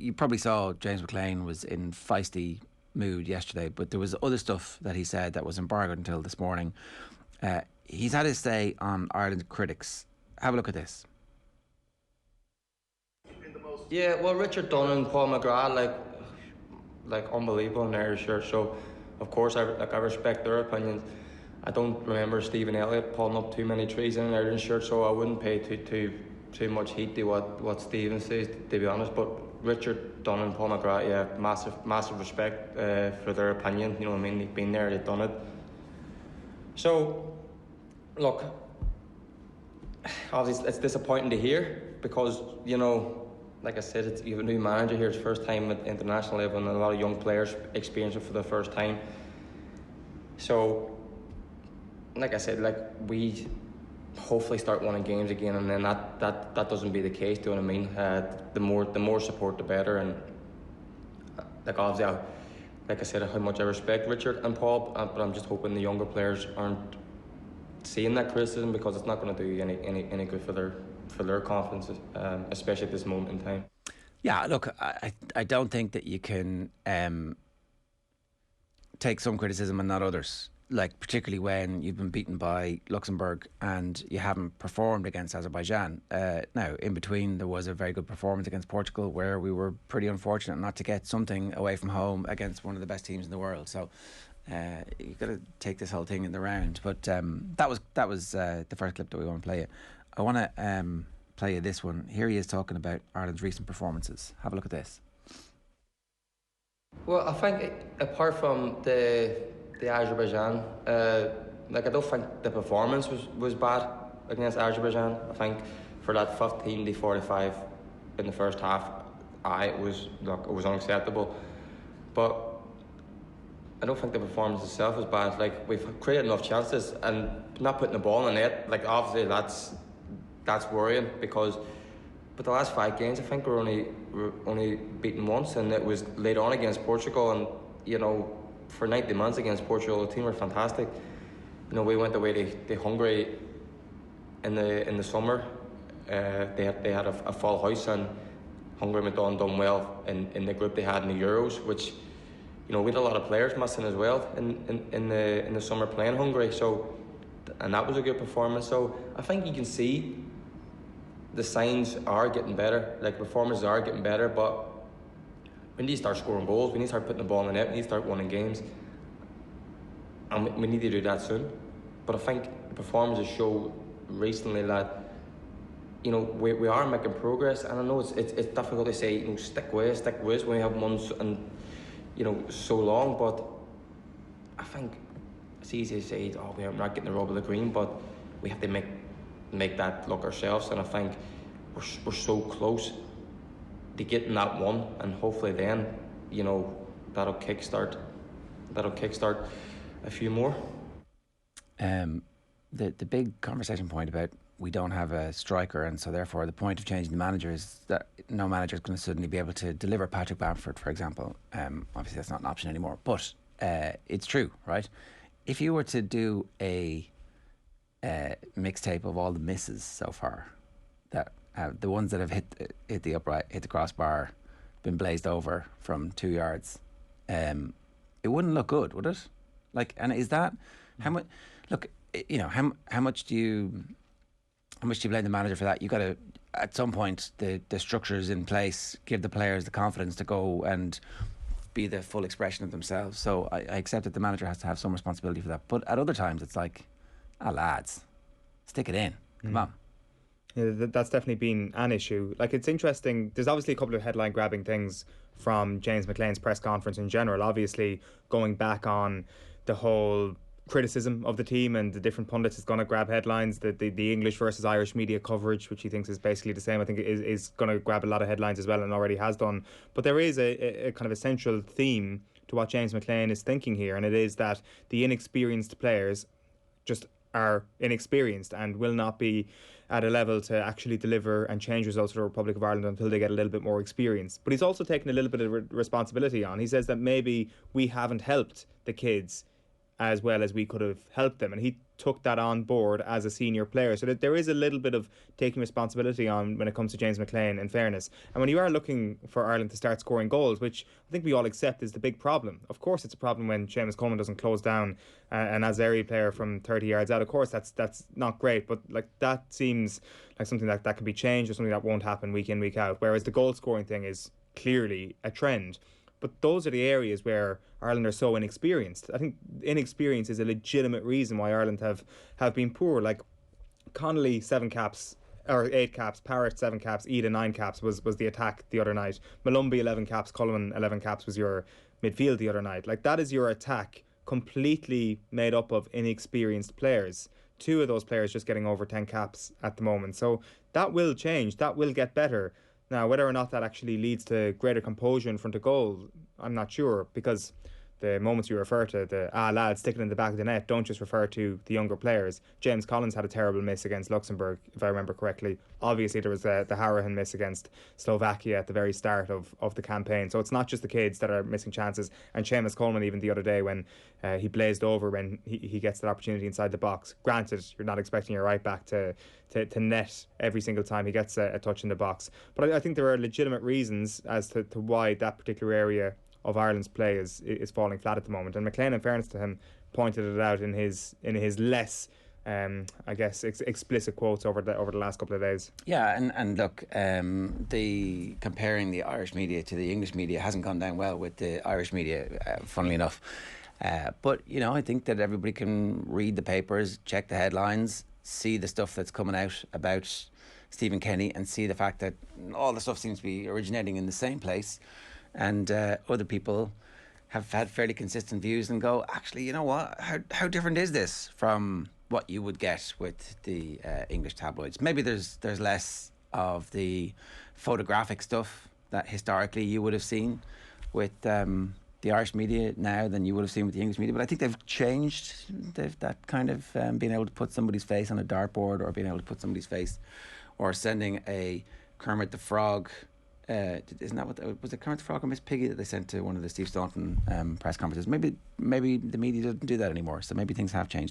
you probably saw James McClean was in feisty mood yesterday, but there was other stuff that he said that was embargoed until this morning. He's had his say on Ireland critics. Have a look at this. Yeah, well, Richard Dunn and Paul McGrath, like unbelievable in Irish shirt. So, of course, I respect their opinions. I don't remember Stephen Elliott pulling up too many trees in an Ireland shirt, so I wouldn't pay too much heed to what Stephen says, to be honest. But Richard Dunn and Paul McGrath, yeah, massive respect for their opinion. You know what I mean? They've been there, they've done it. So, look, obviously it's disappointing to hear because, you know, like I said, you have a new manager here. It's first time at international level, and a lot of young players experience it for the first time. So, like I said, we hopefully start winning games again, and then that doesn't be the case. Do you know what I mean? The more support, the better. And obviously, like I said, how much I respect Richard and Paul, but I'm just hoping the younger players aren't seeing that criticism, because it's not going to do any good for their confidence, especially at this moment in time. Yeah, look, I don't think that you can take some criticism and not others. Like, particularly when you've been beaten by Luxembourg and you haven't performed against Azerbaijan. Now, in between, there was a very good performance against Portugal, where we were pretty unfortunate not to get something away from home against one of the best teams in the world. So you've got to take this whole thing in the round. But that was the first clip that we want to play you. I want to play you this one. Here he is talking about Ireland's recent performances. Have a look at this. Well, I think apart from the Azerbaijan, I don't think the performance was bad against Azerbaijan. I think for that 15-45 in the first half, it was unacceptable. But I don't think the performance itself was bad. Like, we've created enough chances, and not putting the ball in the net, like, obviously that's worrying, because but the last 5 games, I think we're only beaten once, and it was later on against Portugal. And, you know, for 90 minutes against Portugal, the team were fantastic. You know, we went away to Hungary in the summer. They had a full house, and Hungary went on done well in the group they had in the Euros, which, you know, we had a lot of players missing as well in the summer playing Hungary. So, and that was a good performance. So I think you can see the signs are getting better. Like, performances are getting better, but we need to start scoring goals. We need to start putting the ball in the net. We need to start winning games, and we need to do that soon. But I think the performances show recently that, you know, we are making progress. And I know it's difficult to say, you know, stick with when we have months and, you know, so long. But I think it's easy to say, oh, we're not getting the rub of the green, but we have to make that look ourselves. And I think we're so close to getting that one, and hopefully then, you know, that'll kickstart a few more. The big conversation point about we don't have a striker, and so therefore the point of changing the manager is that no manager is going to suddenly be able to deliver Patrick Bamford, for example. Obviously that's not an option anymore, but it's true, right? If you were to do a mixtape of all the misses so far, that the ones that have hit the upright, hit the crossbar, been blazed over from 2 yards, it wouldn't look good, would it? Like, and is that how much? Look, you know, how much do you blame the manager for that? You got to, at some point, the structures in place, give the players the confidence to go and be the full expression of themselves. So I accept that the manager has to have some responsibility for that. But at other times, it's like, lads, stick it in. Come on. Yeah, that's definitely been an issue. Like, it's interesting. There's obviously a couple of headline-grabbing things from James McClean's press conference in general. Obviously, going back on the whole criticism of the team, and the different pundits is going to grab headlines. The English versus Irish media coverage, which he thinks is basically the same, I think is going to grab a lot of headlines as well, and already has done. But there is a kind of essential theme to what James McClean is thinking here, and it is that the inexperienced players just are inexperienced and will not be at a level to actually deliver and change results for the Republic of Ireland until they get a little bit more experience. But he's also taken a little bit of responsibility on. He says that maybe we haven't helped the kids as well as we could have helped them. And he took that on board as a senior player. So that there is a little bit of taking responsibility on when it comes to James McClean, in fairness. And when you are looking for Ireland to start scoring goals, which I think we all accept is the big problem. Of course it's a problem when Seamus Coleman doesn't close down an Azeri player from 30 yards out. Of course that's not great, but like that seems like something that can be changed, or something that won't happen week in, week out. Whereas the goal scoring thing is clearly a trend. But those are the areas where Ireland are so inexperienced. I think inexperience is a legitimate reason why Ireland have been poor. Like Connolly 7 caps or 8 caps, Parrott 7 caps, Ida 9 caps was the attack the other night. Malumbi 11 caps, Cullinan 11 caps was your midfield the other night. Like that is your attack, completely made up of inexperienced players. 2 of those players just getting over 10 caps at the moment. So that will change. That will get better. Now, whether or not that actually leads to greater composure in front of goal, I'm not sure, because the moments you refer to, the lads, stick it in the back of the net, don't just refer to the younger players. James Collins had a terrible miss against Luxembourg, if I remember correctly. Obviously, there was the Harahan miss against Slovakia at the very start of the campaign. So it's not just the kids that are missing chances. And Seamus Coleman, even the other day, when he blazed over when he gets that opportunity inside the box. Granted, you're not expecting your right back to net every single time he gets a touch in the box. But I think there are legitimate reasons as to why that particular area of Ireland's play is falling flat at the moment. And McClean, in fairness to him, pointed it out in his less I guess explicit quotes over the last couple of days. Yeah, and look, the comparing the Irish media to the English media hasn't gone down well with the Irish media, funnily enough. But I think that everybody can read the papers, check the headlines, see the stuff that's coming out about Stephen Kenny, and see the fact that all the stuff seems to be originating in the same place. And other people have had fairly consistent views and go, actually, you know what? How different is this from what you would get with the English tabloids? Maybe there's less of the photographic stuff that historically you would have seen with the Irish media now than you would have seen with the English media. But I think they've changed. They've that kind of being able to put somebody's face on a dartboard, or being able to put somebody's face, or sending a Kermit the Frog. Isn't that what was it? Kermit the Frog or Miss Piggy that they sent to one of the Steve Staunton press conferences? Maybe the media doesn't do that anymore. So maybe things have changed.